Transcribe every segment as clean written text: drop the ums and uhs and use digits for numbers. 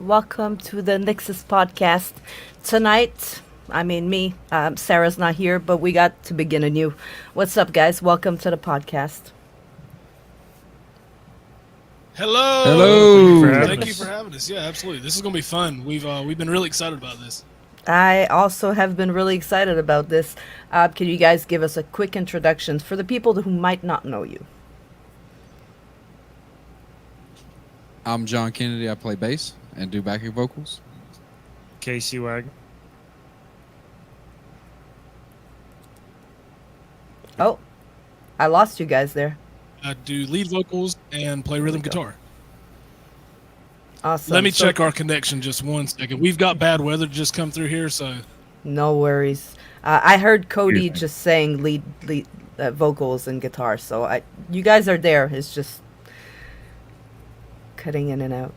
Welcome to the NYXUS podcast. Tonight, Sarah's not here, but we got to begin anew. What's up, guys? Welcome to the podcast. Hello. Thank you for having us. Yeah, absolutely. This is going to be fun. We've been really excited about this. I also have been really excited about this. Can you guys give us a quick introduction for the people who might not know you? I'm John Kennedy. I play bass and do backing vocals. Casey Wagner. Oh, I lost you guys there. I do lead vocals and play rhythm guitar. Awesome. Let me check our connection just 1 second. We've got bad weather just come through here, so. No worries. I heard Cody just saying lead vocals and guitar, so you guys are there. It's just cutting in and out.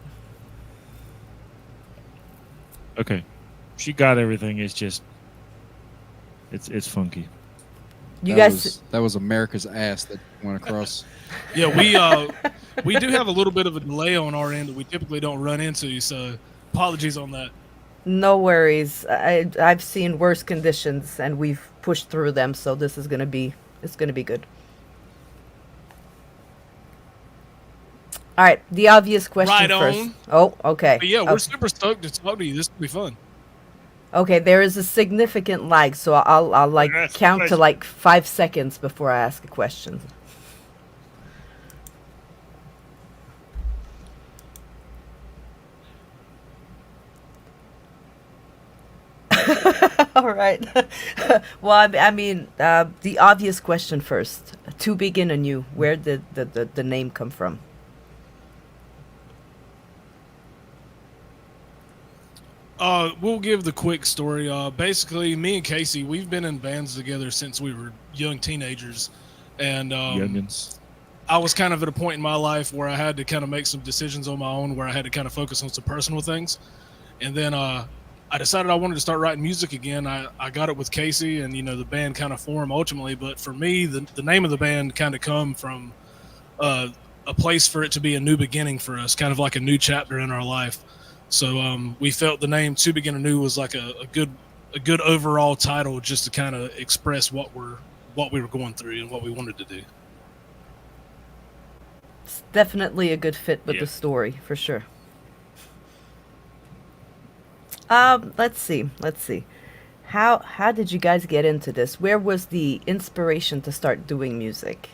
Okay, she got everything. It's just, it's funky. That was America's ass that went across. Yeah, we do have a little bit of a delay on our end that we typically don't run into, so apologies on that. No worries. I've seen worse conditions and we've pushed through them, so this is gonna be good. All right, the obvious question Right first. on. Oh, okay. But yeah, we're super stoked to talk to you. This will be fun. Okay, there is a significant lag, so I'll count to 5 seconds before I ask a question. All right. Well, the obvious question first. To begin anew, where did the name come from? We'll give the quick story. Basically, me and Casey, we've been in bands together since we were young teenagers, and Youngins. I was kind of at a point in my life where I had to kind of make some decisions on my own, where I had to kind of focus on some personal things, and then I decided I wanted to start writing music again. I got it with Casey, and the band kind of formed ultimately. But for me, the name of the band kind of come from a place for it to be a new beginning for us, kind of like a new chapter in our life. So we felt the name To Begin Anew was like a good overall title, just to kind of express what we were going through and what we wanted to do. It's definitely a good fit with the story, for sure. Let's see. How did you guys get into this? Where was the inspiration to start doing music?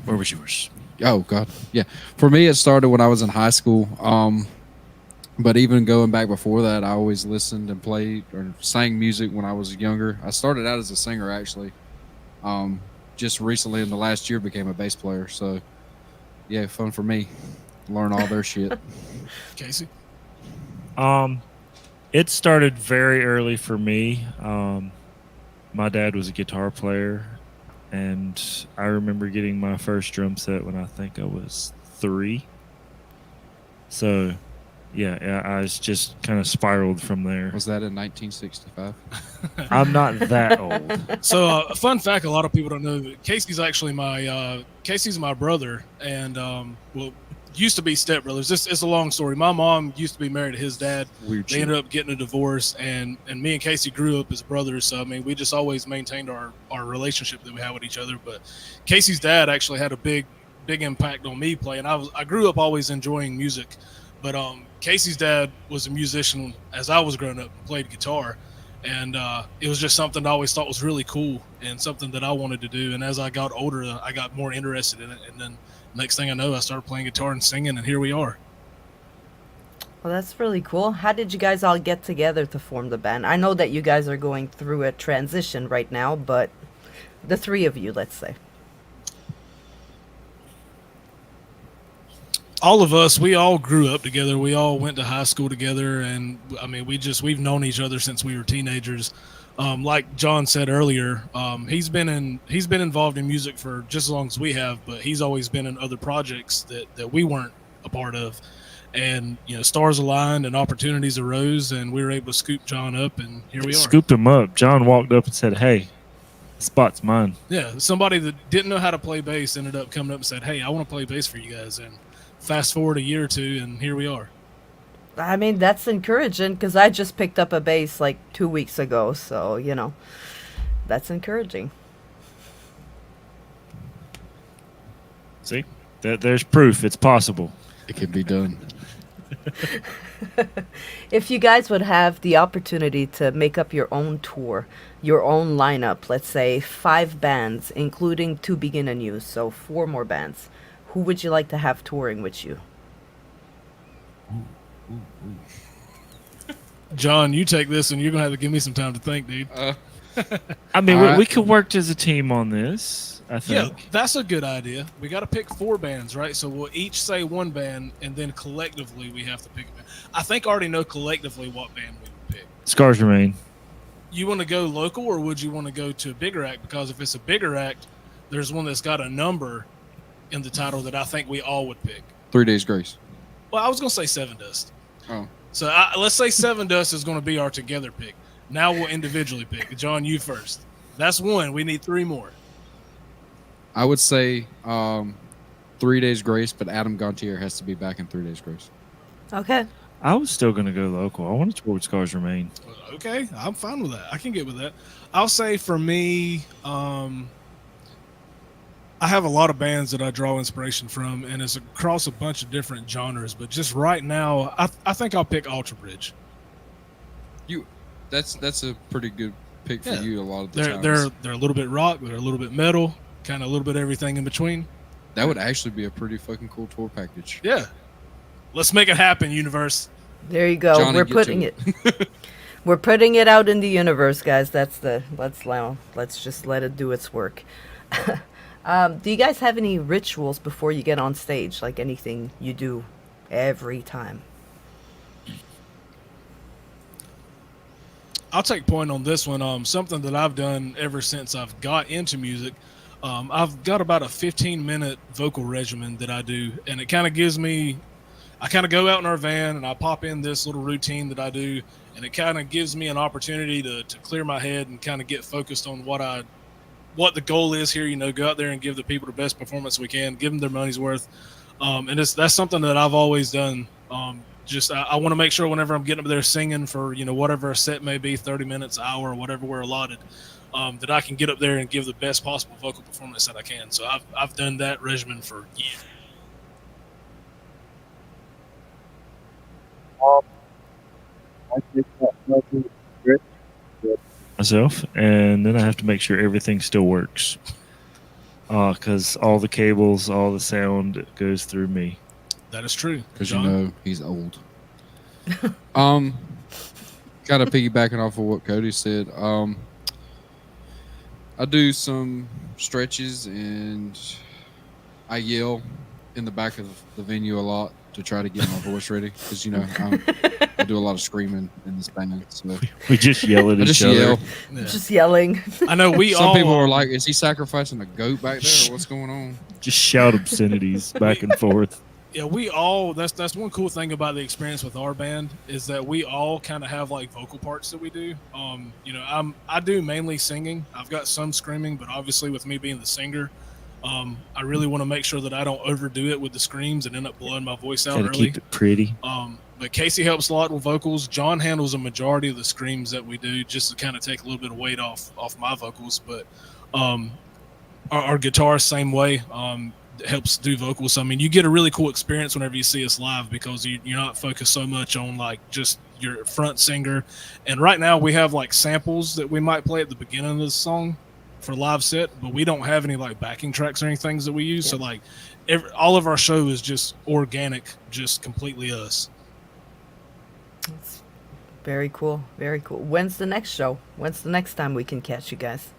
Where was yours? Oh God, yeah. For me, it started when I was in high school. But even going back before that, I always listened and played or sang music when I was younger. I started out as a singer, actually. Just recently in the last year became a bass player. So yeah, fun for me. Learn all their shit. Casey? It started very early for me. My dad was a guitar player, and I remember getting my first drum set when I think I was 3. So, yeah, I was just kind of spiraled from there. Was that in 1965? I'm not that old. So a fun fact, a lot of people don't know that Casey's actually Casey's my brother, and used to be stepbrothers. It's a long story. My mom used to be married to his dad. Weird They shit. ended up getting a divorce, and me and Casey grew up as brothers. So we just always maintained our relationship that we had with each other. But Casey's dad actually had a big impact on me playing. I grew up always enjoying music, but Casey's dad was a musician as I was growing up and played guitar. And it was just something I always thought was really cool and something that I wanted to do. And as I got older, I got more interested in it. And then next thing I know, I started playing guitar and singing, and here we are. Well, that's really cool. How did you guys all get together to form the band? I know that you guys are going through a transition right now, but the 3 of you, let's say. All of us, we all grew up together. We all went to high school together, and we've known each other since we were teenagers. Like John said earlier, he's been involved in music for just as long as we have, but he's always been in other projects that we weren't a part of. And stars aligned and opportunities arose, and we were able to scoop John up, and here we are. Scooped him up. John walked up and said, "Hey, Spot's mine. Yeah, somebody that didn't know how to play bass ended up coming up and said, "Hey, I want to play bass for you guys." And fast forward a year or two, and here we are. I mean, that's encouraging because I just picked up a bass like 2 weeks ago. So, that's encouraging. See, there's proof it's possible. It can be done. If you guys would have the opportunity to make up your own tour, your own lineup, let's say 5 bands, including To Begin Anew, so 4 more bands, who would you like to have touring with you? John, you take this, and you're gonna have to give me some time to think, dude. I mean, All right. we could work as a team on this. I Yeah, think. that's a good idea. We got to pick 4 bands, right? So we'll each say one band, and then collectively we have to pick a band. I think I already know collectively what band we would pick. Scars Remain. You want to go local, or would you want to go to a bigger act? Because if it's a bigger act, there's one that's got a number in the title that I think we all would pick. 3 Days Grace. Well, I was going to say Seven Dust. Oh. So let's say Seven Dust is going to be our together pick. Now we'll individually pick. John, you first. That's one. We need 3 more. I would say 3 Days Grace, but Adam Gontier has to be back in 3 Days Grace. Okay. I was still going to go local. I want to tour with Scars Remain. Okay, I'm fine with that. I can get with that. I'll say for me, I have a lot of bands that I draw inspiration from, and it's across a bunch of different genres. But just right now, I think I'll pick Ultra Bridge. That's a pretty good pick for Yeah. you a lot of the They're times. a little bit rock, they're a little bit metal, kind of a little bit everything in between. That would actually be a pretty fucking cool tour package. Yeah, let's make it happen, universe. There you go. Johnny, We're get putting to it. We're putting it out in the universe, guys. Let's just let it do its work. Do you guys have any rituals before you get on stage? Like anything you do every time? I'll take point on this one. Something that I've done ever since I've got into music. I've got about a 15-minute vocal regimen that I do, and it kind of gives me. I kind of go out in our van and I pop in this little routine that I do, and it kind of gives me an opportunity to clear my head and kind of get focused on what the goal is here. Go out there and give the people the best performance we can, give them their money's worth, and that's something that I've always done. I want to make sure whenever I'm getting up there singing for whatever a set may be, 30 minutes, hour, whatever we're allotted, that I can get up there and give the best possible vocal performance that I can. So I've done that regimen for years. Myself, and then I have to make sure everything still works. Because all the cables, all the sound goes through me. That is true. Because John? he's old. Kind of piggybacking off of what Cody said. I do some stretches and I yell in the back of the venue a lot to try to get my voice ready. Because I do a lot of screaming in this band. So We just yell at I each just other. yell. Yeah. Just yelling. I know we Some all people are like, "Is he sacrificing a goat back there? Or what's going on?" Just shout obscenities back and forth. Yeah, we all. That's one cool thing about the experience with our band is that we all kind of have like vocal parts that we do. I do mainly singing. I've got some screaming, but obviously with me being the singer, I really want to make sure that I don't overdo it with the screams and end up blowing my voice out Gotta early. keep it pretty. But Casey helps a lot with vocals. John handles a majority of the screams that we do, just to kind of take a little bit of weight off my vocals. But our guitar, same way. Helps do vocals. So, I mean, you get a really cool experience whenever you see us live because you're not focused so much on like just your front singer. And right now we have like samples that we might play at the beginning of the song for live set, but we don't have any like backing tracks or anything that we use. Yeah. So like all of our show is just organic, just completely us. That's very cool. Very cool. When's the next show? When's the next time we can catch you guys?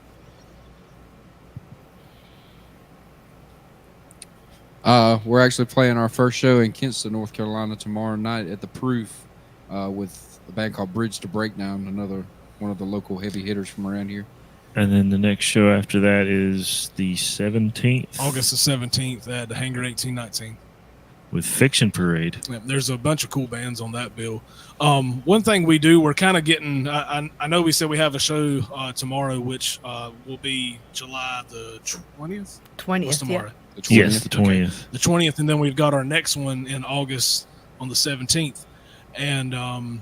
We're actually playing our first show in Kinston, North Carolina tomorrow night at the Proof with a band called Bridge to Breakdown, another one of the local heavy hitters from around here. And then the next show after that is the 17th. August the 17th at the Hangar 1819. with Fiction Parade. Yeah, there's a bunch of cool bands on that bill. One thing we do, we're kind of getting. I know we said we have a show tomorrow, which will be July the 20th. 20th, What's tomorrow? The 20th. Yes, the 20th. Okay. The 20th, and then we've got our next one in August on the 17th. And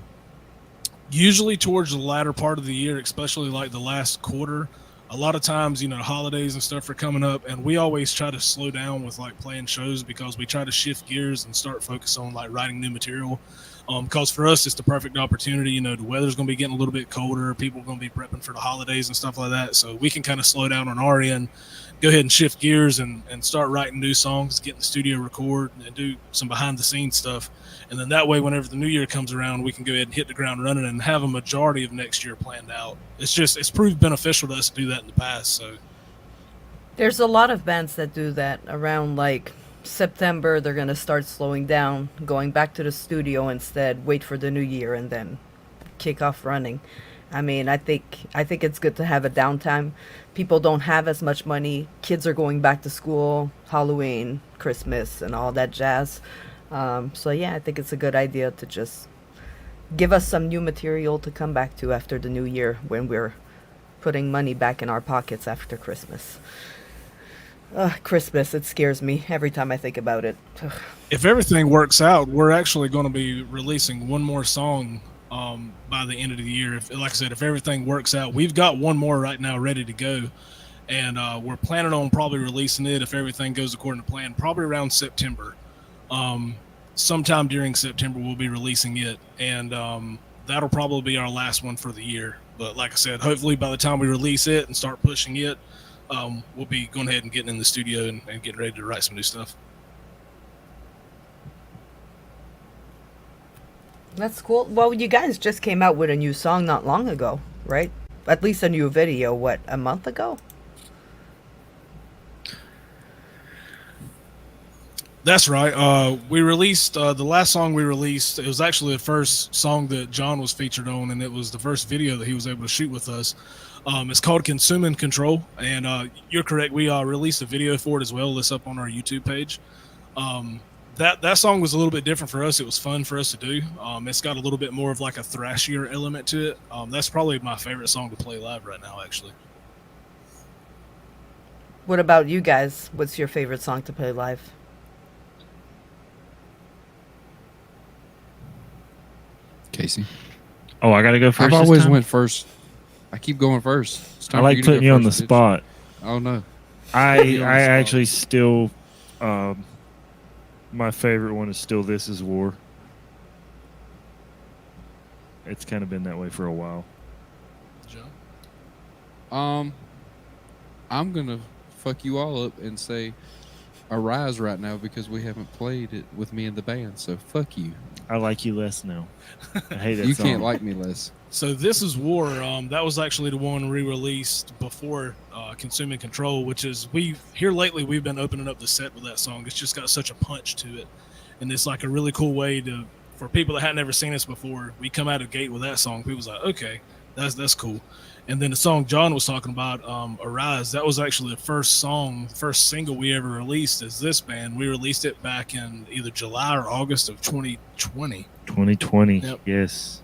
usually towards the latter part of the year, especially like the last quarter, a lot of times, holidays and stuff are coming up, and we always try to slow down with like playing shows because we try to shift gears and start focus on like writing new material. Because for us, it's the perfect opportunity. The weather's going to be getting a little bit colder. People are going to be prepping for the holidays and stuff like that. So we can kind of slow down on our end, go ahead and shift gears and start writing new songs, get in the studio, record, and do some behind-the-scenes stuff. And then that way, whenever the new year comes around, we can go ahead and hit the ground running and have a majority of next year planned out. It's proved beneficial to us to do that in the past. So There's a lot of bands that do that around like September. They're going to start slowing down, going back to the studio instead, wait for the new year, and then kick off running. I mean, I think it's good to have a downtime. People don't have as much money. Kids are going back to school, Halloween, Christmas, and all that jazz. So yeah, I think it's a good idea to just give us some new material to come back to after the new year when we're putting money back in our pockets after Christmas. Christmas, it scares me every time I think about it. Ugh. if everything works out, we're actually going to be releasing one more song by the end of the year. Like I said, if everything works out, we've got one more right now ready to go, and we're planning on probably releasing it, if everything goes according to plan, probably around September. Sometime during September we'll be releasing it, and that'll probably be our last one for the year. But like I said, hopefully by the time we release it and start pushing it, we'll be going ahead and getting in the studio and getting ready to write some new stuff. That's cool. Well, you guys just came out with a new song not long ago, right? At least a new video, what, a month ago? That's right. We released the last song we released. It was actually the first song that John was featured on, and it was the first video that he was able to shoot with us. It's called Consuming Control, and you're correct. We released a video for it as well. It's up on our YouTube page. That song was a little bit different for us. It was fun for us to do. It's got a little bit more of like a thrashier element to it. That's probably my favorite song to play live right now, actually. What about you guys? What's your favorite song to play live? Casey. Oh, I got to go first. I've this always time? went first. I keep going first. It's time I for like you to go putting you on the first, bitch. spot. Oh no. I you on the spot. actually still, my favorite one is still This Is War. It's kind of been that way for a while. John? I'm gonna fuck you all up and say Arise right now because we haven't played it with me in the band. So fuck you. I like you less now. I hate that You song. can't like me less. So This Is War, that was actually the one we released before Consuming Control, which is here lately we've been opening up the set with that song. It's just got such a punch to it, and it's like a really cool way for people that hadn't ever seen us before. We come out of the gate with that song. People's like, okay, that's cool. And then the song John was talking about, Arise, that was actually the first single we ever released as this band. We released it back in either July or August of 2020. 2020. Yep. Yes.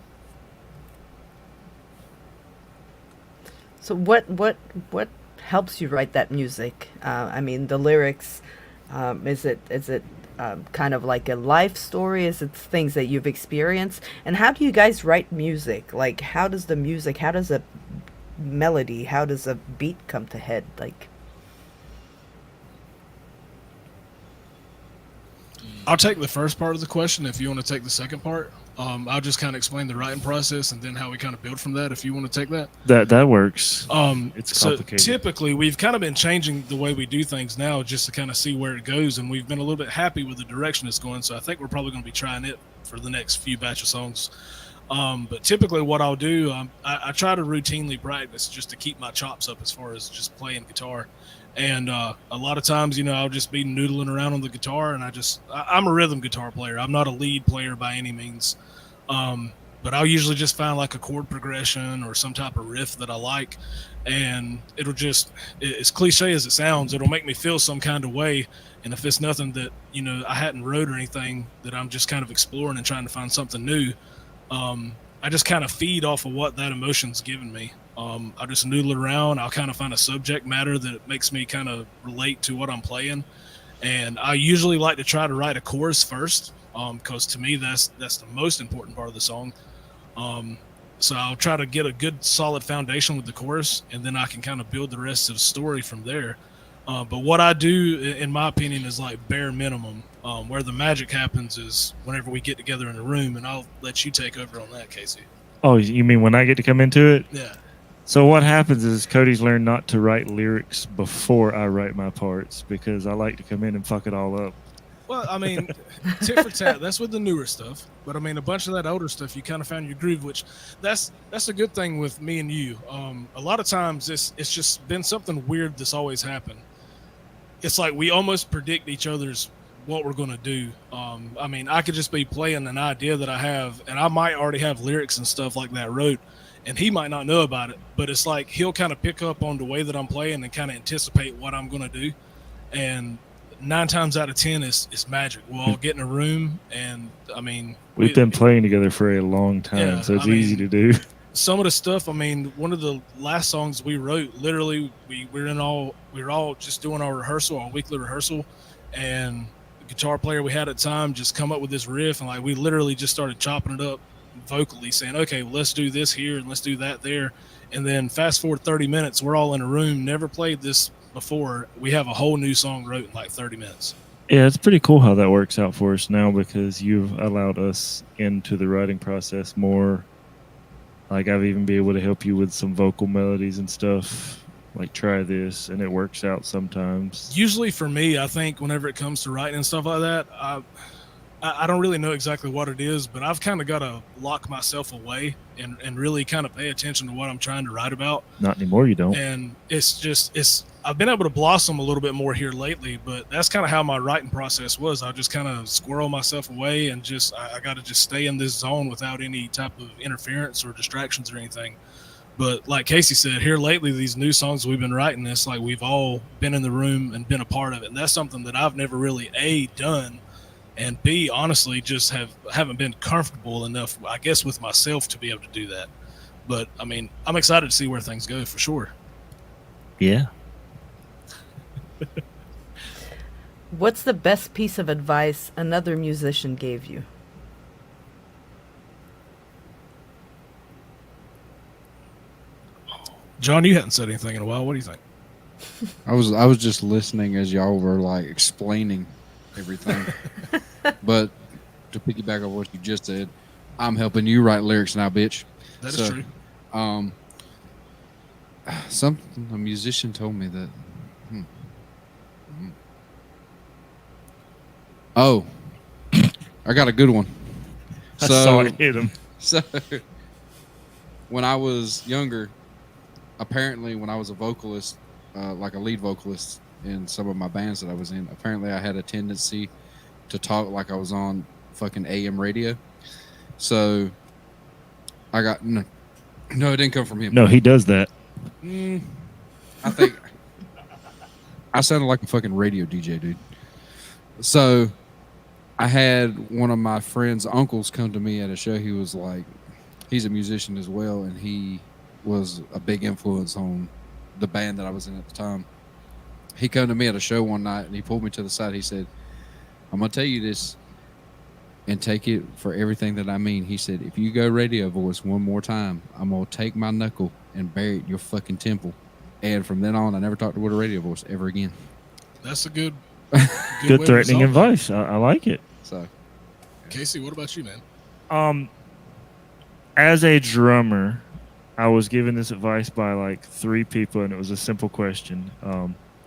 So what helps you write that music? I mean, the lyrics. Is it kind of like a life story? Is it things that you've experienced? And how do you guys write music? Like, how does a melody, how does a beat come to head? Like, I'll take the first part of the question if you want to take the second part. I'll just kind of explain the writing process and then how we kind of build from that, if you want to take that. That works. It's So complicated. typically we've kind of been changing the way we do things now just to kind of see where it goes, and we've been a little bit happy with the direction it's going. So I think we're probably going to be trying it for the next few batch of songs. But typically what I'll do, I try to routinely practice just to keep my chops up as far as just playing guitar. And a lot of times, I'll just be noodling around on the guitar, and I'm a rhythm guitar player. I'm not a lead player by any means. But but I'll usually just find like a chord progression or some type of riff that I like, and it'll just, as cliche as it sounds, it'll make me feel some kind of way. And if it's nothing that, you know, I hadn't wrote or anything, that I'm just kind of exploring and trying to find something new, I just kind of feed off of what that emotion's given me. I just noodle around. I'll kind of find a subject matter that makes me kind of relate to what I'm playing. And I usually like to try to write a chorus first, because to me that's the most important part of the song. So I'll try to get a good solid foundation with the chorus, and then I can kind of build the rest of the story from there. But what I do, in my opinion, is like bare minimum. Where the magic happens is whenever we get together in a room, and I'll let you take over on that, Casey. Oh, you mean when I get to come into it? Yeah. So what happens is Cody's learned not to write lyrics before I write my parts because I like to come in and fuck it all up. Well, I mean, tit for tat, that's with the newer stuff. But I mean, a bunch of that older stuff, you kind of found your groove, which that's a good thing with me and you. A lot of times it's just been something weird that's always happened. It's like we almost predict each other's what we're going to do. I mean, I could just be playing an idea that I have, and I might already have lyrics and stuff like that wrote, and he might not know about it, but it's like he'll kind of pick up on the way that I'm playing and kind of anticipate what I'm going to do. And 9 times out of 10, it's magic. We'll all get in a room, and I mean, we've been playing together for a long time, yeah, so it's easy to do. Some of the stuff, I mean, one of the last songs we wrote, literally, we were all just doing our weekly rehearsal, and the guitar player we had at the time just come up with this riff, and like we literally just started chopping it up vocally, saying, okay, well, let's do this here and let's do that there. And then fast forward 30 minutes, we're all in a room, never played this before. We have a whole new song wrote in like 30 minutes. Yeah, it's pretty cool how that works out for us now because you've allowed us into the writing process more. Like I've even been able to help you with some vocal melodies and stuff. Like try this, and it works out sometimes. Usually for me, I think whenever it comes to writing and stuff like that, I don't really know exactly what it is, but I've kind of got to lock myself away and really kind of pay attention to what I'm trying to write about. Not anymore, you don't. And I've been able to blossom a little bit more here lately, but that's kind of how my writing process was. I just kind of squirrel myself away and I got to just stay in this zone without any type of interference or distractions or anything. But like Casey said, here lately, these new songs we've been writing, it's like we've all been in the room and been a part of it. And that's something that I've never really, A, done, and B, honestly, just haven't been comfortable enough, I guess, with myself to be able to do that. But, I mean, I'm excited to see where things go for sure. Yeah. What's the best piece of advice another musician gave you? John, you hadn't said anything in a while. What do you think? I was just listening as y'all were like explaining everything. But to piggyback on what you just said, I'm helping you write lyrics now, bitch. That is true. A musician told me that. Oh, I got a good one. I saw it hit him. So when I was younger, apparently when I was a vocalist, like a lead vocalist in some of my bands that I was in, apparently I had a tendency to talk like I was on fucking AM radio. So I got no, it didn't come from him. No, he does that. I think I sounded like a fucking radio DJ, dude. So I had one of my friend's uncles come to me at a show. He was like, he's a musician as well, and he was a big influence on the band that I was in at the time. He came to me at a show one night, and he pulled me to the side. He said, I'm going to tell you this and take it for everything that I mean. He said, if you go radio voice one more time, I'm going to take my knuckle and bury it in your fucking temple. And from then on, I never talked to a radio voice ever again. That's a good Good threatening advice. I like it. So, Casey, what about you, man? As a drummer, I was given this advice by like 3 people, and it was a simple question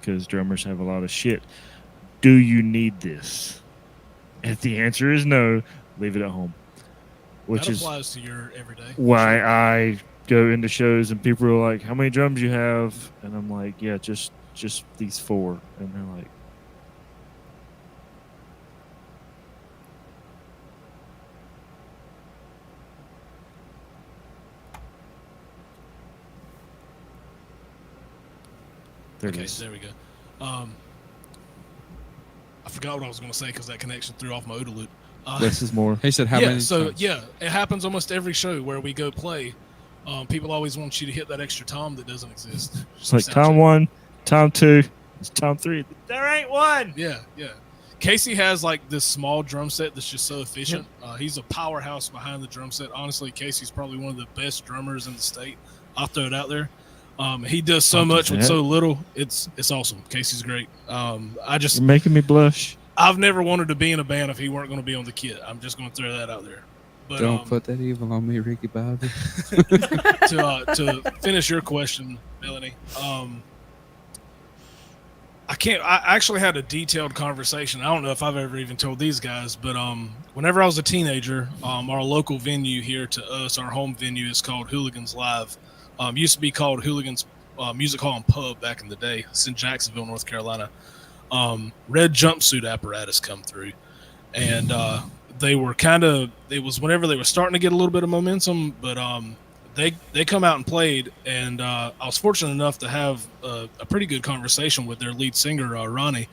because drummers have a lot of shit. Do you need this? If the answer is no, leave it at home. Which that applies to your everyday. Why I go into shows and people are like, how many drums you have? And I'm like, yeah, just these 4. And they're like, There it Okay, is. there we go. I forgot what I was going to say because that connection threw off my OODA loop. Less is more. He said how yeah, many so times? yeah, it happens almost every show where we go play. People always want you to hit that extra tom that doesn't exist. It's like Sound Tom check. 1, Tom 2, it's Tom 3. There ain't one. Yeah, yeah. Casey has like this small drum set that's just so efficient. He's a powerhouse behind the drum set. Honestly, Casey's probably one of the best drummers in the state. I'll throw it out there. He does so much with so little. It's awesome. Casey's great. You're making me blush. I've never wanted to be in a band if he weren't going to be on the kit. I'm just going to throw that out there. But Don't put that evil on me, Ricky Bobby. to finish your question, Melanie, I actually had a detailed conversation. I don't know if I've ever even told these guys, but whenever I was a teenager, our local venue here to us, our home venue, is called Hooligans Live. Used to be called Hooligans Music Hall and Pub back in the day. It's in Jacksonville, North Carolina. Red jumpsuit apparatus come through, and they were it was whenever they were starting to get a little bit of momentum, but they come out and played, and I was fortunate enough to have a pretty good conversation with their lead singer, Ronnie.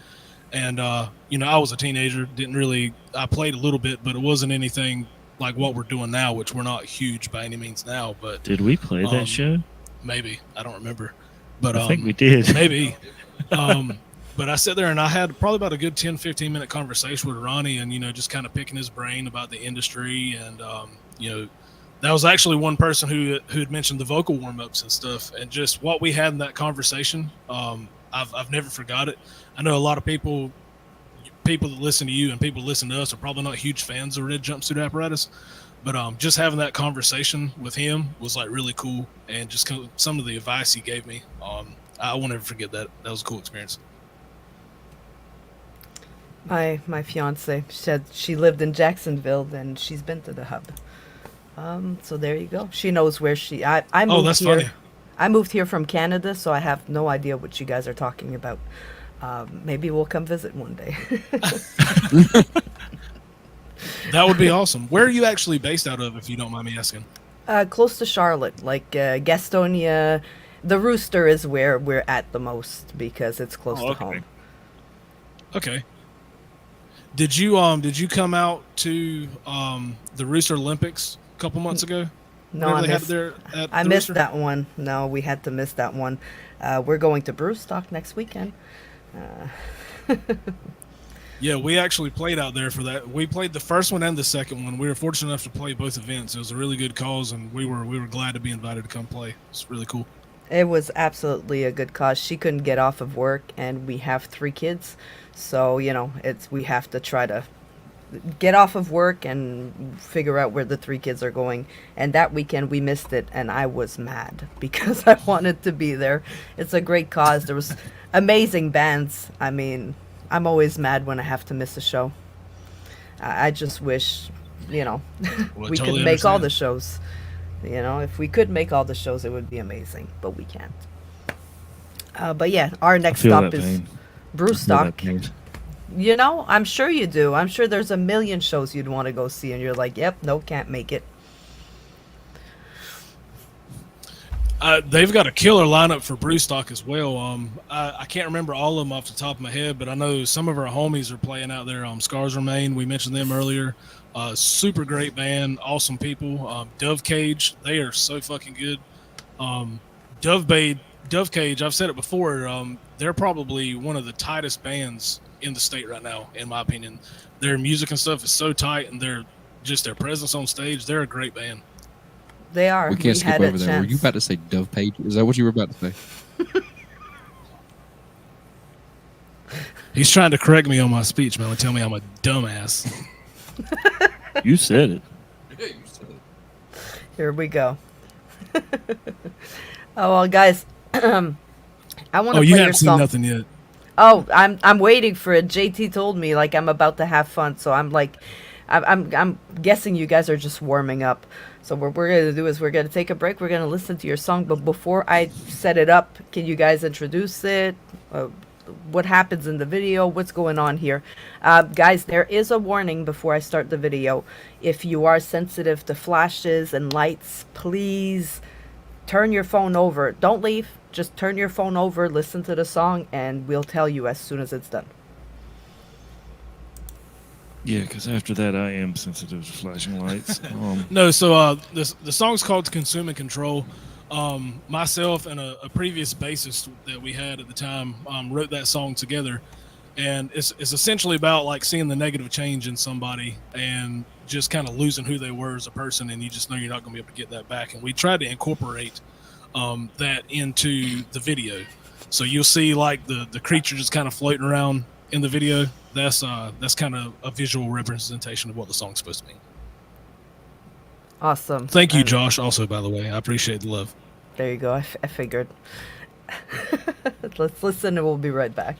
And I was a teenager, I played a little bit, but it wasn't anything like what we're doing now, which we're not huge by any means now. But Did we play that show? maybe, I don't remember, but I think we did. maybe. But I sat there and I had probably about a good 10-15 minute conversation with Ronnie, and just kind of picking his brain about the industry. And that was actually one person who had mentioned the vocal warm-ups and stuff, and just what we had in that conversation. I've never forgot it. I know a lot of people that listen to you and people that listen to us are probably not huge fans of Red Jumpsuit Apparatus, but just having that conversation with him was like really cool, and just some of the advice he gave me, I won't ever forget that. That was a cool experience. My fiance said she lived in Jacksonville and she's been to the hub. So there you go. She knows where I moved that's here. funny. I moved here from Canada, so I have no idea what you guys are talking about. Maybe we'll come visit one day. That would be awesome. Where are you actually based out of, if you don't mind me asking? Close to Charlotte, like Gastonia. The Rooster is where we're at the most because it's close to home. Okay. Did you come out to the Rooster Olympics a couple months ago? No, I missed that one. No, we had to miss that one. We're going to Brewstock next weekend. Yeah, we actually played out there for that. We played the first one and the second one. We were fortunate enough to play both events. It was a really good cause, and we were glad to be invited to come play. It's really cool. It was absolutely a good cause. She couldn't get off of work, and we have 3 kids, so we have to try to get off of work and figure out where the 3 kids are going. And that weekend we missed it, and I was mad because I wanted to be there. It's a great cause. There was amazing bands. I mean, I'm always mad when I have to miss a show. I just wish, we totally could make all understand. the shows. If we could make all the shows, it would be amazing, but we can't. But yeah, our next feel stop that is pain. Brewstock. I'm sure you do. I'm sure there's a million shows you'd want to go see, and you're like, yep, no, can't make it. They've got a killer lineup for Brewstock as well. I can't remember all of them off the top of my head, but I know some of our homies are playing out there. Scars Remain, we mentioned them earlier. Super great band, awesome people. Dove Cage, they are so fucking good. Dove Cage, I've said it before, they're probably one of the tightest bands in the state right now, in my opinion. Their music and stuff is so tight, and their presence on stage, they're a great band. They are. We can't skip over there. Were you about to say Dove Page? Is that what you were about to say? He's trying to correct me on my speech, man, and tell me I'm a dumbass. You said it. Here we go. Oh, well, guys, I want to Oh, play you your haven't seen song. nothing yet. Oh, I'm waiting for it. JT told me like I'm about to have fun, so I'm like, I'm guessing you guys are just warming up. So what we're gonna do is we're gonna take a break. We're gonna listen to your song, but before I set it up, can you guys introduce it? What happens in the video? What's going on here? Guys, there is a warning before I start the video. If you are sensitive to flashes and lights, please turn your phone over. Don't leave. just turn your phone over, listen to the song, and we'll tell you as soon as it's done. Yeah, because after that, I am sensitive to flashing lights. No, so the song's called "Consume and Control." Myself and a previous bassist that we had at the time wrote that song together, and it's essentially about like seeing the negative change in somebody and just kind of losing who they were as a person, and you just know you're not going to be able to get that back. And we tried to incorporate that into the video, so you'll see like the creature just kind of floating around in the video. That's kind of a visual representation of what the song's supposed to mean. Awesome. Thank you, Josh. Also, by the way, I appreciate the love. There you go. I figured. Let's listen and we'll be right back.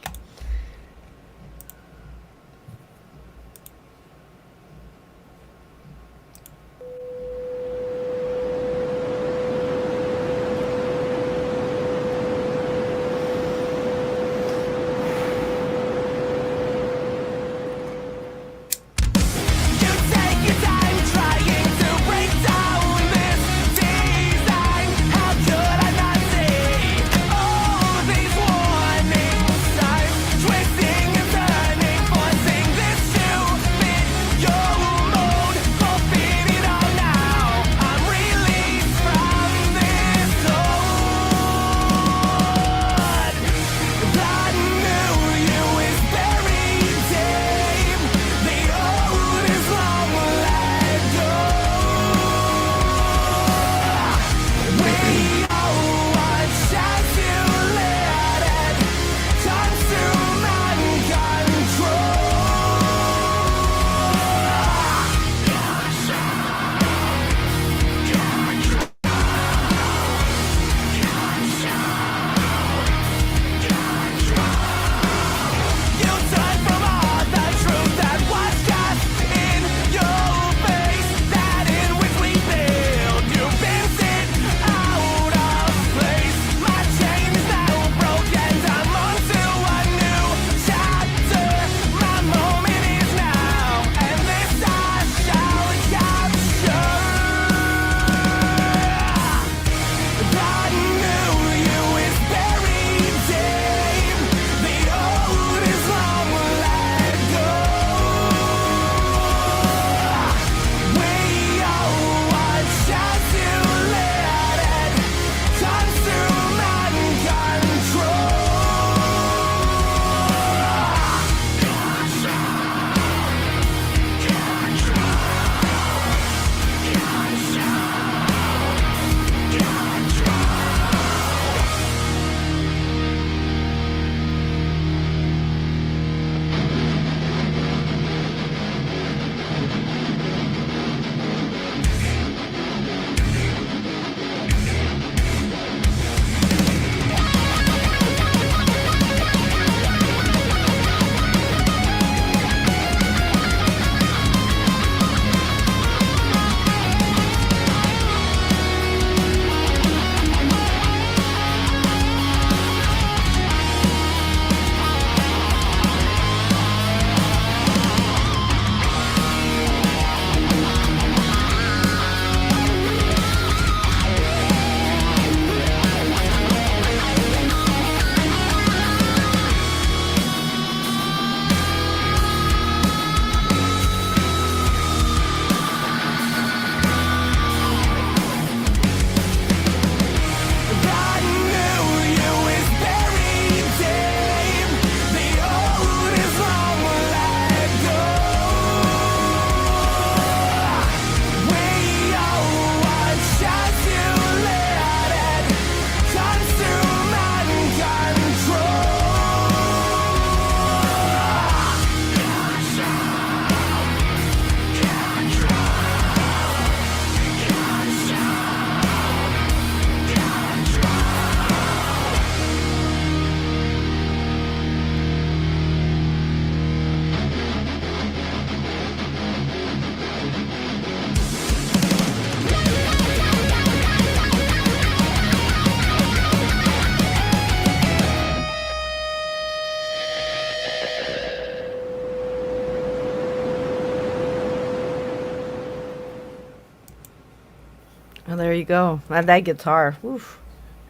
Well, there you go. And that guitar. Oof.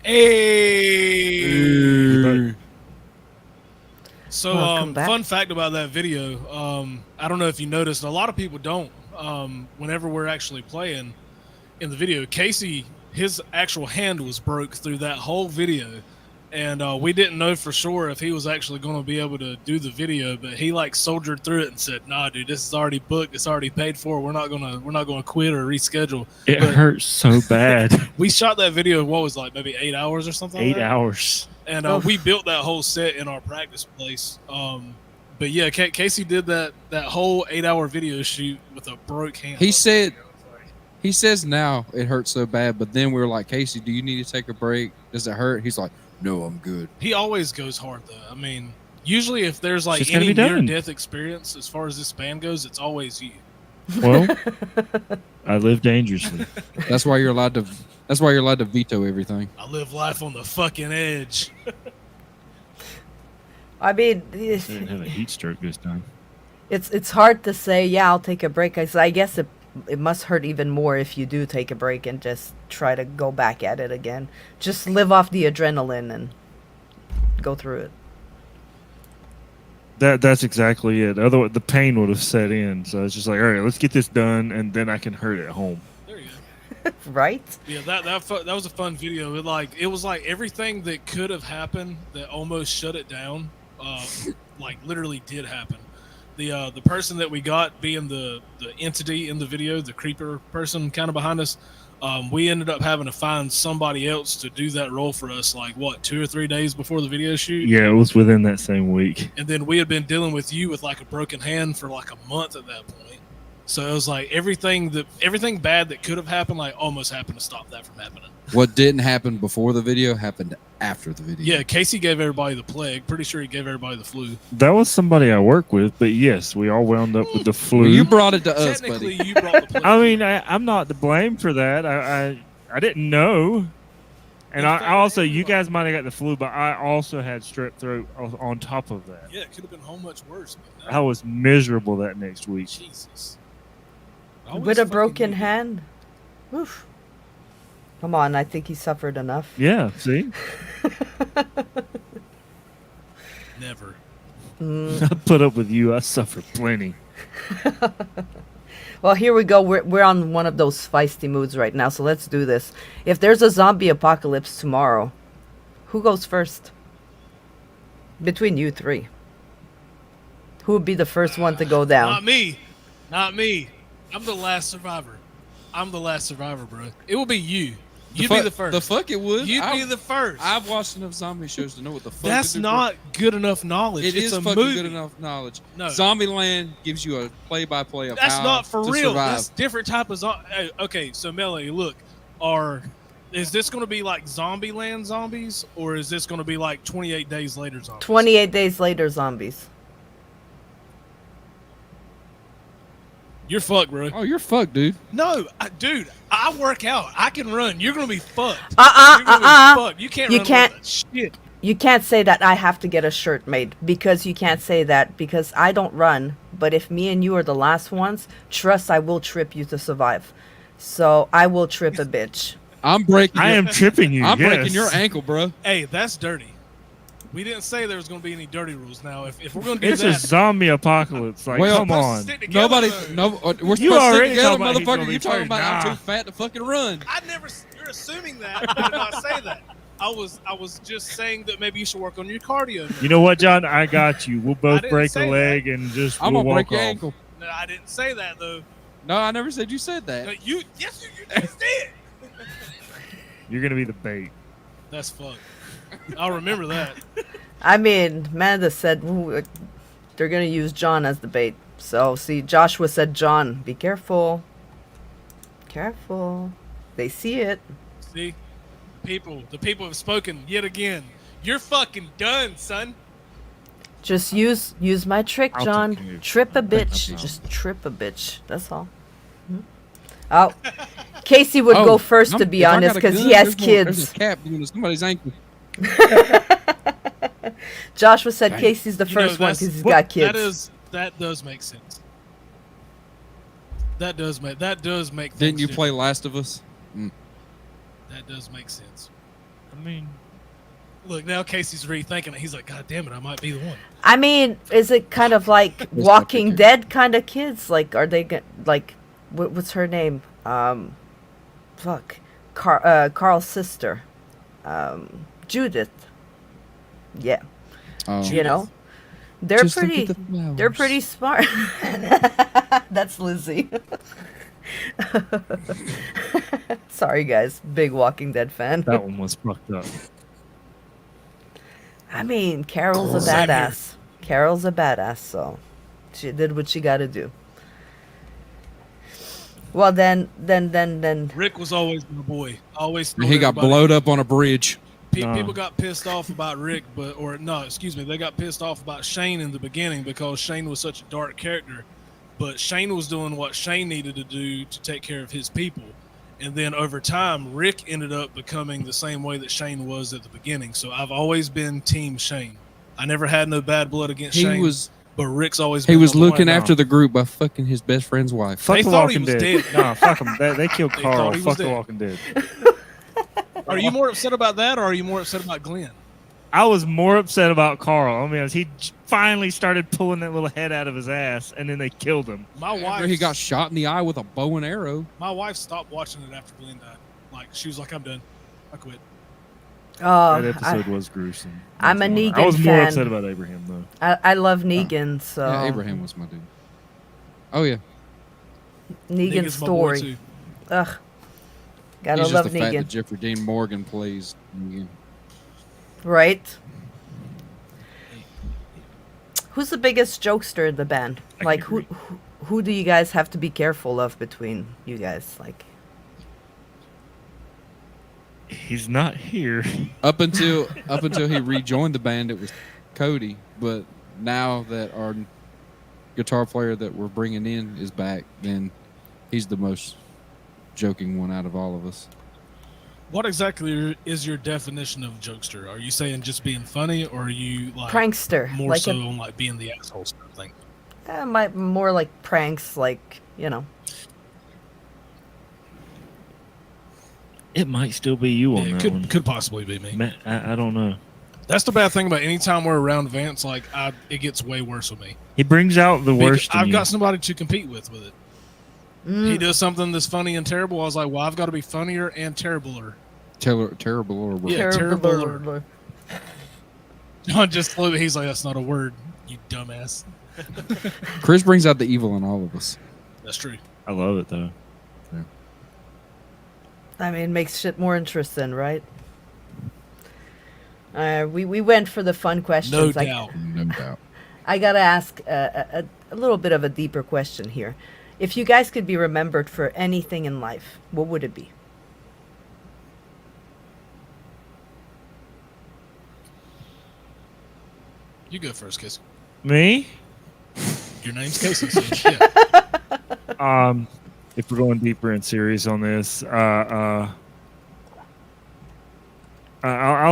Hey. So, Welcome back. fun fact about that video. I don't know if you noticed, a lot of people don't. Whenever we're actually playing in the video, Casey, his actual hand was broke through that whole video, and we didn't know for sure if he was actually going to be able to do the video. But he like soldiered through it and said, "Nah, dude, this is already booked. It's already paid for. We're not gonna quit or reschedule." It But hurts so bad. we shot that video in what was like maybe 8 hours or something. 8 like that. hours. And we built that whole set in our practice place. But yeah, Casey did that whole 8-hour video shoot with a broke hand. He says now it hurts so bad, but then we were like, Casey, do you need to take a break? Does it hurt? He's like, no, I'm good. He always goes hard though. I mean, usually if there's like It's gonna any be done. near-death experience as far as this band goes, it's always you. Well, I live dangerously. That's why you're allowed to. That's why you're allowed to veto everything. I live life on the fucking edge. I mean, I didn't have a heat stroke this time. it's hard to say. Yeah, I'll take a break. I guess it must hurt even more if you do take a break and just try to go back at it again. Just live off the adrenaline and go through it. That's exactly it. Otherwise, the pain would have set in. So it's just like, all right, let's get this done, and then I can hurt at home. There you go. Right? Yeah, that was a fun video. It was like everything that could have happened that almost shut it down, like literally did happen. The person that we got being the entity in the video, the creeper person kind of behind us, we ended up having to find somebody else to do that role for us. Like what, 2 or 3 days before the video shoot? Yeah, it was within that same week. And then we had been dealing with you with like a broken hand for like a month at that point. So it was like everything bad that could have happened, like almost happened to stop that from happening. What didn't happen before the video happened after the video. Yeah, Casey gave everybody the plague. Pretty sure he gave everybody the flu. That was somebody I work with, but yes, we all wound up with the flu. Well, you brought it to us, Technically, buddy. you brought the plague. I mean, I'm not to blame for that. I didn't know. And I also, you guys might have got the flu, but I also had strep throat on top of that. Yeah, it could have been whole much worse. But no. I was miserable that next week. Jesus. Always With a fucking broken you. hand? Oof. Come on, I think he suffered enough. Yeah, see? Never. I put up with you. I suffered plenty. Well, here we go. We're on one of those feisty moods right now, so let's do this. If there's a zombie apocalypse tomorrow, who goes first? Between you three. Who would be the first one to go down? Not me. Not me. I'm the last survivor. I'm the last survivor, bro. It will be you. You'd be the first. The fuck it would. You'd be the first. I've watched enough zombie shows to know what the fuck. That's to do, not good enough knowledge. It it's is a fucking movie. good enough knowledge. No. Zombieland gives you a play-by-play of That's how not for to real. survive. That's different type of zombie. Hey, okay, so Melanie, look, is this going to be like Zombieland zombies, or is this going to be like 28 Days Later zombies? 28 days later zombies. You're fucked, bro. Oh, you're fucked, dude. No, dude, I work out. I can run. You're going to be fucked. You're gonna be fucked. You can't You run can't- like that shit. You can't say that I have to get a shirt made, because you can't say that because I don't run. But if me and you are the last ones, trust I will trip you to survive. So I will trip a bitch. I'm breaking. I am tripping you. I'm yes. breaking your ankle, bro. Hey, that's dirty. We didn't say there was going to be any dirty rules. Now, if we're going to do It's a that, zombie apocalypse. Like, Well, come supposed to on. stick together, Nobody. though. No. We're supposed You to stick already together, talking about he's gonna motherfucker. be You're talking first. about I'm Nah. too fat to fucking run. You're assuming that. I did not say that. I was just saying that maybe you should work on your cardio. You know what, John? I got you. We'll I both didn't break a say leg and just I'm we'll gonna break walk your off. ankle. No, I didn't say that though. No, I never said you said No, that. you just did. You're gonna be the bait. That's fucked. I'll remember that. I mean, Amanda said ooh, they're going to use John as the bait. So, see, Joshua said, John, be careful. Careful. They see it. See, the people have spoken yet again. You're fucking done, son. Just use my trick, I'll John. take care. Trip a I'll bitch. take Just trip a bitch. That's all. Oh, Casey would go first, to be if I honest, got a because gun, he has there's kids. a cap going to somebody's ankle. Joshua said Dang. Casey's the You know, first one that's- because he's got kids. That does make sense. That does make Didn't things you play different. Last of Us? That does make sense. I mean, Look, now Casey's rethinking it. He's like, God damn it, I might be the one. I mean, is it kind of like Walking Dead kind of kids? Like, are they like, what's her name? Carl's sister, Judith. Yeah, Oh. you know, they're Just look at pretty. the flowers. They're pretty smart. That's Lizzie. Sorry, guys. Big Walking Dead fan. that one was fucked up. I mean, Carol's a Same here. badass. Carol's a badass, so she did what she got to do. Well, then. Rick was always my boy. Always. And he got everybody- blowed up on a bridge. People got pissed off about Rick, they got pissed off about Shane in the beginning because Shane was such a dark character. But Shane was doing what Shane needed to do to take care of his people. And then over time, Rick ended up becoming the same way that Shane was at the beginning. So I've always been Team Shane. I never had no bad blood against Shane. But Rick's always been He was on the looking right after now. the group by fucking his best friend's wife. Fuck They the thought he Walking was Dead. dead. No, fuck him. They killed They Carl. thought he was Fuck the dead. Walking Dead. Are you more upset about that, or are you more upset about Glenn? I was more upset about Carl. I mean, he finally started pulling that little head out of his ass, and then they killed him. My After wife, he got shot in the eye with a bow and arrow. my wife stopped watching it after Glenn died. Like she was like, "I'm done. I quit." Oh, That episode was gruesome. I'm a Negan I was more fan. upset about Abraham though. I love Negan, so Yeah, Abraham was my dude. Oh yeah, Negan's Nigga's my boy, story. too. Ugh, gotta he's just love the fact that Negan, Jeffrey Dean Morgan plays Negan. right? Who's the biggest jokester in the band? I Like, can who do you guys have to be careful of between you guys? Like, He's not here. Up until he rejoined the band, it was Cody. But now that our guitar player that we're bringing in is back, then he's the most joking one out of all of us. What exactly is your definition of jokester? Are you saying just being funny, or are you like prankster, more like so on like being the asshole sort of thing? more like pranks, like, you know. It might still be you on Yeah, that one. could possibly be me. Man, I don't know. That's the bad thing about any time we're around Vance. Like, it gets way worse with me. He brings out the worst in I've you. got somebody to compete with it. He does something that's funny and terrible. I was like, well, I've got to be funnier and terribler. Terrible or worse. Yeah, Terrible. terrible. John just slowly, he's like, that's not a word, you dumbass. Chris brings out the evil in all of us. That's true. I love it though. I mean, makes shit more interesting, right? We went for the fun questions. No doubt. No doubt. I gotta ask a little bit of a deeper question here. If you guys could be remembered for anything in life, what would it be? You go first, Casey. Me? Your name's Casey. So yeah. If we're going deeper and serious on this, I'll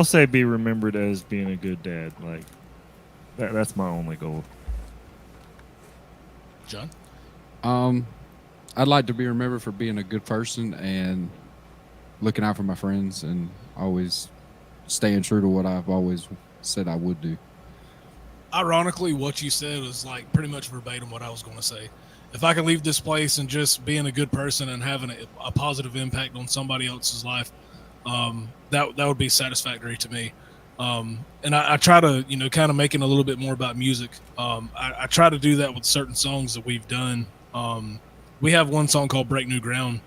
say be remembered as being a good dad. Like that's my only goal. John? I'd like to be remembered for being a good person and looking out for my friends and always staying true to what I've always said I would do. Ironically, what you said was like pretty much verbatim what I was going to say. If I could leave this place and just being a good person and having a positive impact on somebody else's life, that would be satisfactory to me. And I try to, kind of making a little bit more about music. I try to do that with certain songs that we've done. We have one song called Break New Ground,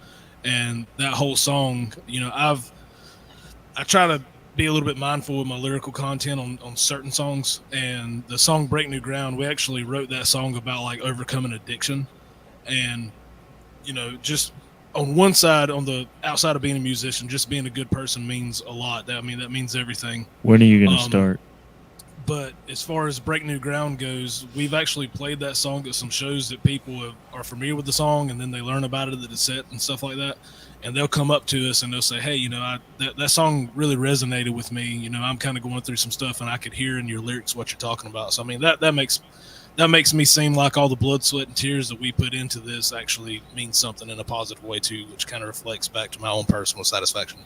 and that whole song, I try to be a little bit mindful with my lyrical content on certain songs. And the song Break New Ground, we actually wrote that song about like overcoming addiction. And, just on one side, on the outside of being a musician, just being a good person means a lot. That means everything. When are you going to start? But as far as Break New Ground goes, we've actually played that song at some shows that people are familiar with the song, and then they learn about it at the set and stuff like that. And they'll come up to us and they'll say, hey, that song really resonated with me. I'm kind of going through some stuff, and I could hear in your lyrics what you're talking about. So, that makes me seem like all the blood, sweat, and tears that we put into this actually means something in a positive way too, which kind of reflects back to my own personal satisfaction.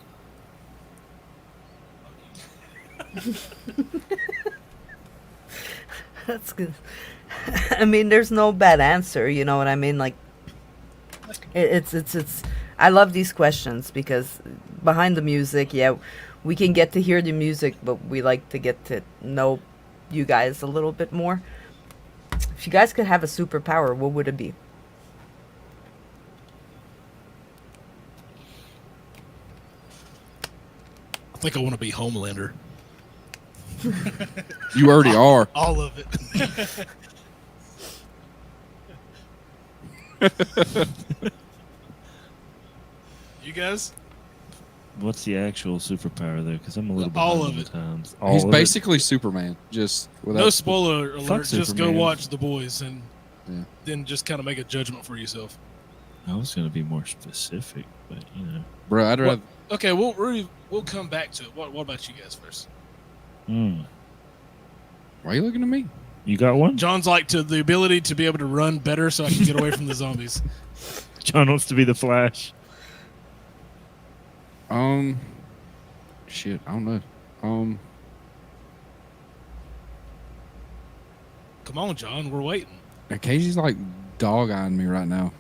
That's good. I mean, there's no bad answer. You know what I mean? Like, it's. I love these questions because behind the music, yeah, we can get to hear the music, but we like to get to know you guys a little bit more. If you guys could have a superpower, what would it be? I think I want to be Homelander. You already are. All of it. You guys? What's the actual superpower though? Because I'm a little All behind of it. sometimes. He's All of basically Superman, just without. No spoiler alert. Just go Superman. watch The Boys and Yeah. then just kind of make a judgment for yourself. I was going to be more specific, but you know. Bro, I'd rather. Okay, we'll come back to it. What about you guys first? Hmm. Why are you looking at me? You got one? John's like to the ability to be able to run better so I can get away from the zombies. John wants to be the Flash. Shit, I don't know. Come on, John, we're waiting. Casey's like dog eyeing me right now.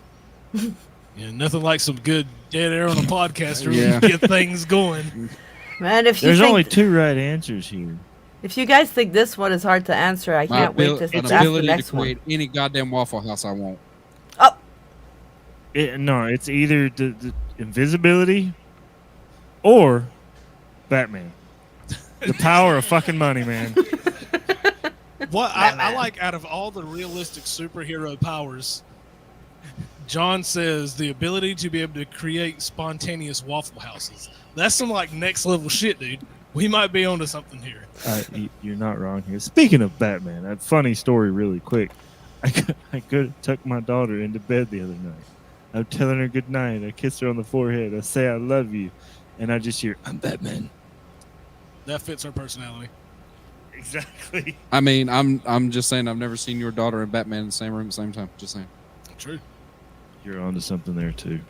Yeah, nothing like some good dead air on a podcast to Yeah. really get things going. Man, if you There's think, only 2 right answers here. if you guys think this one is hard to answer, I can't wait to an ask the ability to next one. create any goddamn Waffle House I want. Oh, No, it's either the invisibility or Batman. The power of fucking money, man. What I like out of all the realistic superhero powers, John says the ability to be able to create spontaneous Waffle Houses. That's some like next level shit, dude. We might be onto something here. You're not wrong here. Speaking of Batman, a funny story really quick. I could tuck my daughter into bed the other night. I'm telling her good night. I kiss her on the forehead. I say I love you. And I just hear, I'm Batman. That fits her personality. Exactly. I mean, I'm just saying I've never seen your daughter and Batman in the same room at the same time. Just saying. True. You're onto something there, too.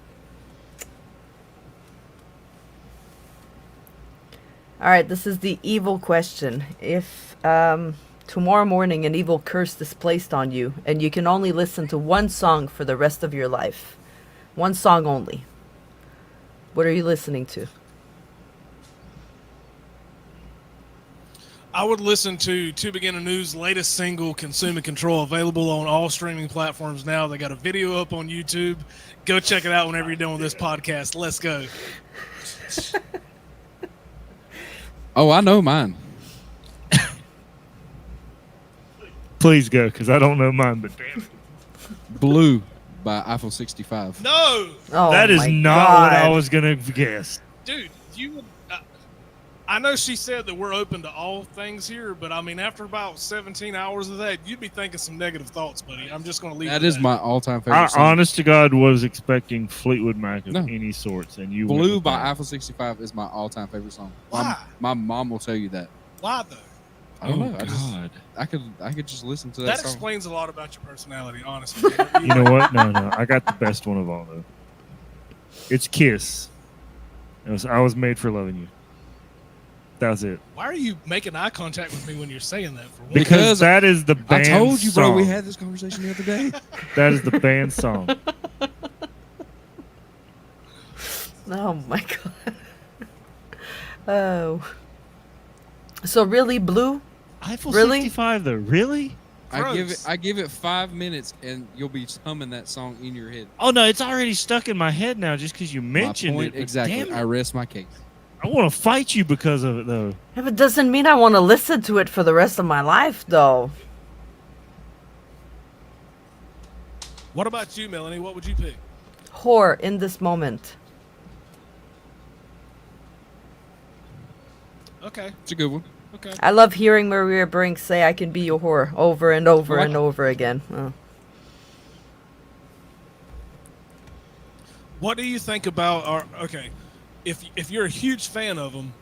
all right. This is the evil question. If tomorrow morning an evil curse is placed on you, and you can only listen to one song for the rest of your life, one song only, what are you listening to? I would listen to To Begin Anew's latest single, Consume and Control, available on all streaming platforms now. They got a video up on YouTube. Go check it out whenever you're done with this podcast. Let's go. Oh, I know mine. Please go, because I don't know mine, but damn it. Blue by Eiffel 65. No! Oh, That is my not God. what I was going to guess. Dude, you would... I know she said that we're open to all things here, but I mean, after about 17 hours of that, you'd be thinking some negative thoughts, buddy. I'm just going to leave That it is at my all-time favorite I, song. honest to God, was expecting Fleetwood Mac of No. any sorts, and you went Blue with by that. Eiffel 65 is my all-time favorite song. Why? My mom will tell you that. Why, though? I don't Oh, know. God. I could just listen to that, That song. explains a lot about your personality, honestly. You know what? No. I got the best one of all, though. It's Kiss. I was made for loving you. That was it. Why are you making eye contact with me when you're saying that? For what? Because that is the I band told you, bro. song. We had this conversation the other day. That is the band song. Oh my God. Oh. So really, Blue? Eiffel Really? 65, though. Really? I give it 5 minutes and you'll be humming that song in your head. Oh, no, it's already stuck in my head now just because you mentioned my it. point but exactly. damn it, I rest my case. I want to fight you because of it, though. Yeah, but doesn't mean I want to listen to it for the rest of my life, though. What about you, Melanie? What would you pick? Whore in this moment. Okay, It's a good one. okay. I love hearing Maria Brink say I can be your whore over and over What? and over again. Oh. What do you think about our? Okay, if you're a huge fan of them,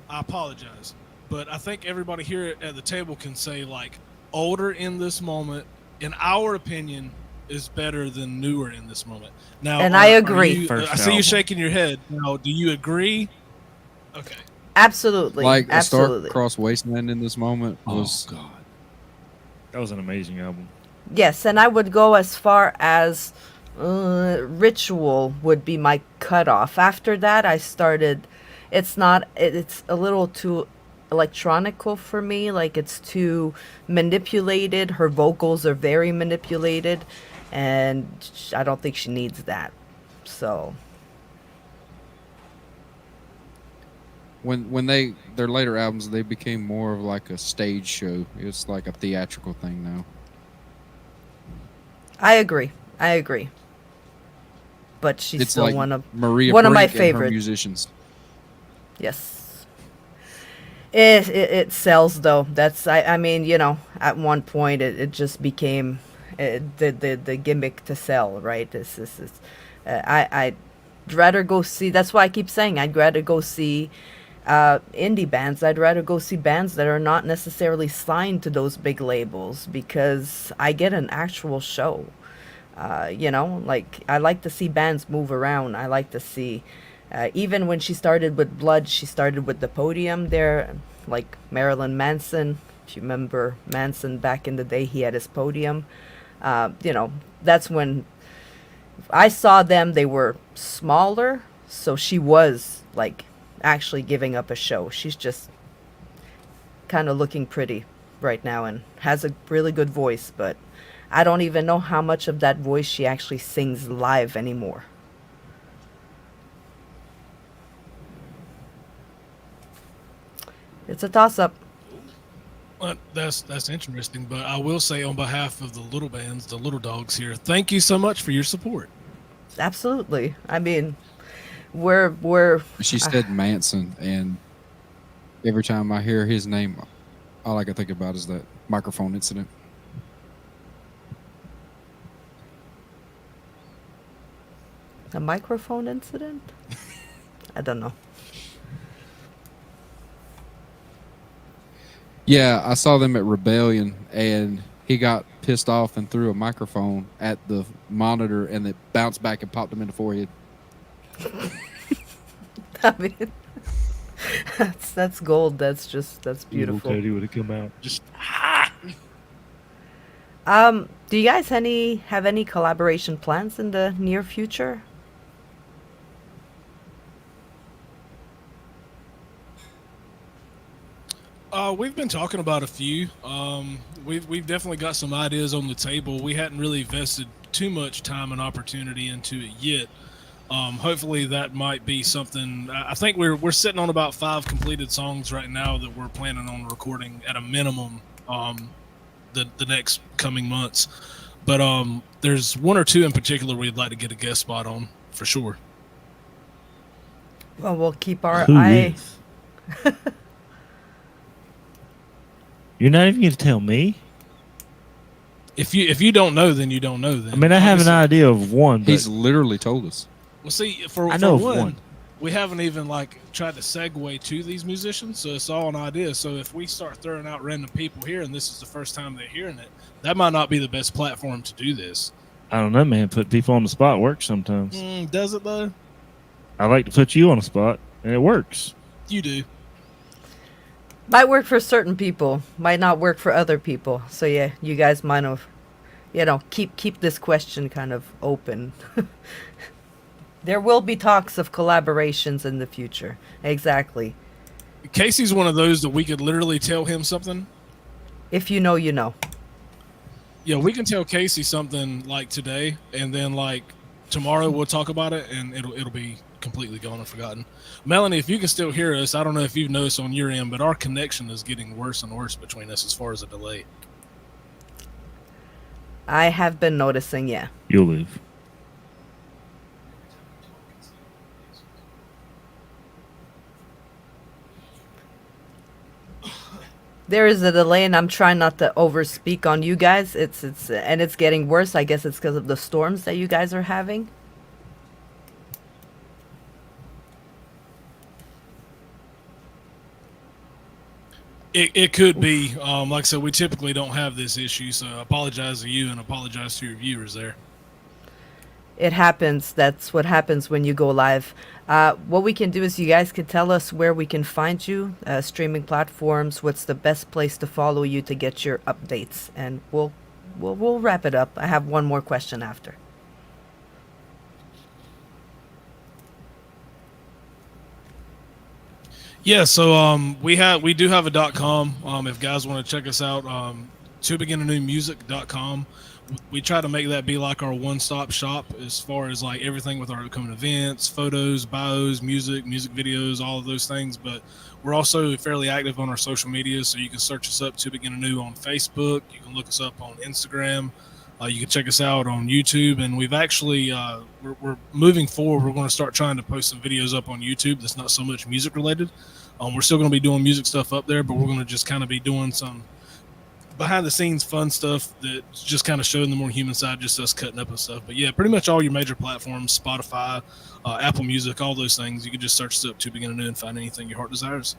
I apologize, but I think everybody here at the table can say like older in this moment, in our opinion, is better than newer in this moment. Now, And I agree. I First see you album. shaking your head. Now, do you agree? Okay. Absolutely. Like a Absolutely. star-crossed wasteland in this moment was. Oh God. That was an amazing album. Yes, and I would go as far as Ritual would be my cutoff. After that, I started. It's not. It's a little too electronical for me. Like it's too manipulated. Her vocals are very manipulated, and I don't think she needs that. So When their later albums, they became more of like a stage show. It's like a theatrical thing now. I agree. I agree. But she's It's still like one of Maria one of my Brink and her favorites. musicians. Yes. It sells though. That's I mean, you know, at one point it just became the gimmick to sell, right? This is I'd rather go see. That's why I keep saying I'd rather go see indie bands. I'd rather go see bands that are not necessarily signed to those big labels because I get an actual show. You know, like I like to see bands move around. I like to see, even when she started with Blood, she started with the podium there, like Marilyn Manson. If you remember Manson back in the day, he had his podium. You know, that's when I saw them. They were smaller, so she was like actually giving up a show. She's just kind of looking pretty right now and has a really good voice, but I don't even know how much of that voice she actually sings live anymore. It's a toss up. Well, that's interesting, but I will say on behalf of the little bands, the little dogs here, thank you so much for your support. Absolutely. I mean, we're She said Manson, and every time I hear his name, all I can think about is that microphone incident. a microphone incident? I don't know. Yeah, I saw them at Rebellion, and he got pissed off and threw a microphone at the monitor, and it bounced back and popped him in the forehead. I mean, that's gold. That's beautiful. Cody would have come out. Just Do you guys have any collaboration plans in the near future? We've been talking about a few. We've definitely got some ideas on the table. We hadn't really invested too much time and opportunity into it yet. Hopefully that might be something. I think we're sitting on about 5 completed songs right now that we're planning on recording at a minimum the next coming months. But there's 1 or 2 in particular we'd like to get a guest spot on for sure. Well, we'll keep our Who eye. is? You're not even going to tell me? If you don't know, then you don't know. Then I mean, I have an Obviously- idea of one, but He's literally told us. Well, see, for I know of one, one. we haven't even like tried to segue to these musicians, so it's all an idea. So if we start throwing out random people here, and this is the first time they're hearing it, that might not be the best platform to do this. I don't know, man. Put people on the spot works sometimes. Does it though? I like to put you on the spot, and it works. You do. Might work for certain people, might not work for other people. So yeah, you guys might have, keep this question kind of open. There will be talks of collaborations in the future. Exactly. Casey's one of those that we could literally tell him something. If you know, you know. Yeah, we can tell Casey something like today, and then like tomorrow we'll talk about it, and it'll be completely gone and forgotten. Melanie, if you can still hear us, I don't know if you've noticed on your end, but our connection is getting worse and worse between us as far as a delay. I have been noticing, yeah. You'll live. There is a delay, and I'm trying not to overspeak on you guys. It's getting worse. I guess it's because of the storms that you guys are having. It could be. Like I said, we typically don't have this issue, so I apologize to you and apologize to your viewers there. it happens. That's what happens when you go live. What we can do is you guys can tell us where we can find you, streaming platforms. What's the best place to follow you to get your updates, and we'll wrap it up. I have one more question after. Yeah, so we do have a .com. If guys want to check us out, tobeginanewmusic.com. We try to make that be like our one-stop shop as far as like everything with our upcoming events, photos, bios, music videos, all of those things. But we're also fairly active on our social media, so you can search us up To Begin Anew on Facebook. You can look us up on Instagram. You can check us out on YouTube, and we've actually we're moving forward. We're going to start trying to post some videos up on YouTube that's not so much music related. We're still going to be doing music stuff up there, but we're going to just kind of be doing some behind the scenes fun stuff that's just kind of showing the more human side, just us cutting up and stuff. But yeah, pretty much all your major platforms, Spotify, Apple Music, all those things. You can just search us up To Begin Anew and find anything your heart desires.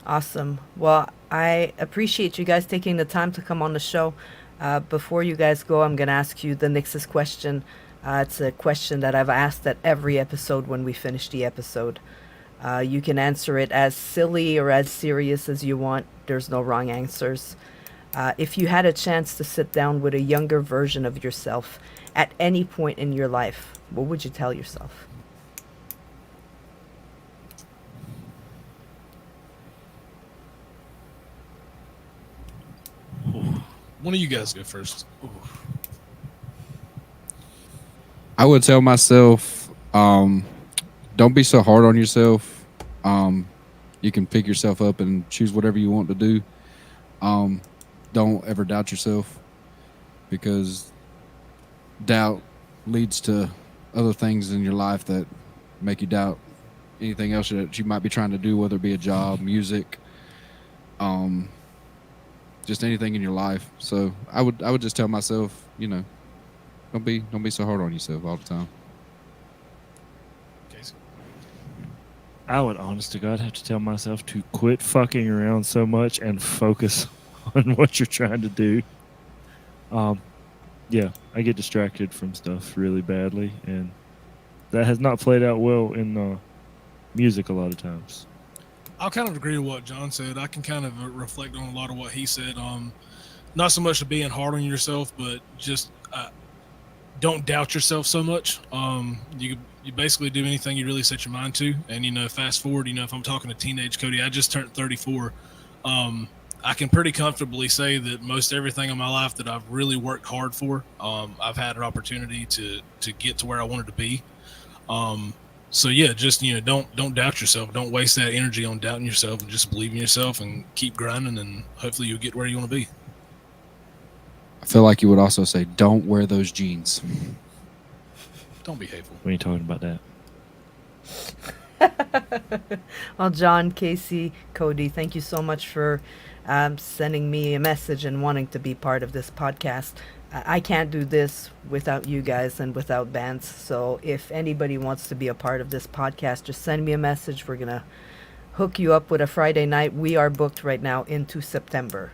Awesome. Well, I appreciate you guys taking the time to come on the show. Before you guys go, I'm going to ask you the NYXUS question. It's a question that I've asked at every episode when we finish the episode. You can answer it as silly or as serious as you want. There's no wrong answers. If you had a chance to sit down with a younger version of yourself at any point in your life, what would you tell yourself? One of you guys go first. Ooh. I would tell myself, don't be so hard on yourself. You can pick yourself up and choose whatever you want to do. Don't ever doubt yourself, because doubt leads to other things in your life that make you doubt anything else that you might be trying to do, whether it be a job, music, just anything in your life. So I would just tell myself, don't be so hard on yourself all the time. I would, honest to God, have to tell myself to quit fucking around so much and focus on what you're trying to do. Yeah, I get distracted from stuff really badly, and that has not played out well in music a lot of times. I'll kind of agree with what John said. I can kind of reflect on a lot of what he said. Not so much of being hard on yourself, but just don't doubt yourself so much. You basically do anything you really set your mind to. And, fast forward, if I'm talking to teenage Cody, I just turned 34. I can pretty comfortably say that most everything in my life that I've really worked hard for, I've had an opportunity to get to where I wanted to be. So yeah, just, don't doubt yourself. Don't waste that energy on doubting yourself, and just believe in yourself and keep grinding, and hopefully you'll get where you want to be. I feel like you would also say, don't wear those jeans. Don't be hateful. We ain't talking about that. Well, John, Casey, Cody, thank you so much for sending me a message and wanting to be part of this podcast. I can't do this without you guys and without bands. So if anybody wants to be a part of this podcast, just send me a message. We're going to hook you up with a Friday night. We are booked right now into September,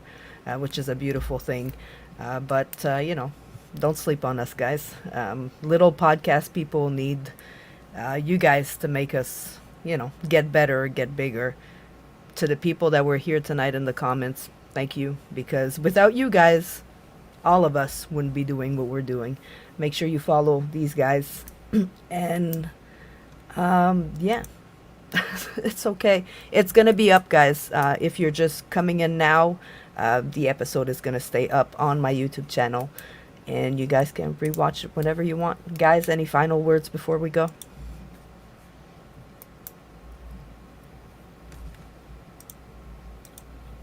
which is a beautiful thing. But don't sleep on us, guys. Little podcast people need you guys to make us, get better, get bigger. To the people that were here tonight in the comments, thank you. Because without you guys, all of us wouldn't be doing what we're doing. Make sure you follow these guys. And, yeah. It's okay. It's going to be up, guys. If you're just coming in now, the episode is going to stay up on my YouTube channel, and you guys can rewatch it whenever you want. Guys, any final words before we go?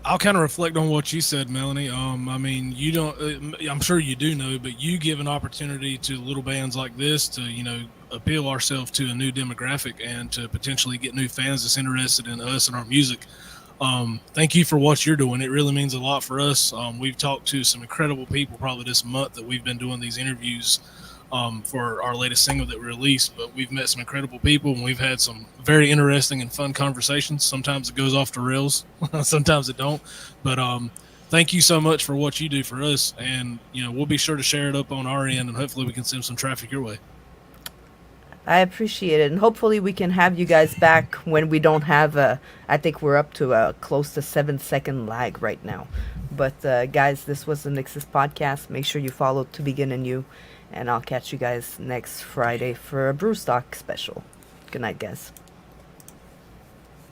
I'll kind of reflect on what you said, Melanie. You don't, I'm sure you do know, but you give an opportunity to little bands like this to, appeal ourselves to a new demographic and to potentially get new fans that's interested in us and our music. Thank you for what you're doing. It really means a lot for us. We've talked to some incredible people probably this month that we've been doing these interviews for our latest single that we released, but we've met some incredible people, and we've had some very interesting and fun conversations. Sometimes it goes off the rails, sometimes it don't. But thank you so much for what you do for us. And, we'll be sure to share it up on our end, and hopefully we can send some traffic your way. I appreciate it, and hopefully we can have you guys back when we don't have I think we're up to a close to 7-second lag right now. But guys, this was the NYXUS podcast. Make sure you follow To Begin Anew, and I'll catch you guys next Friday for a Brewstock special. Good night, guys.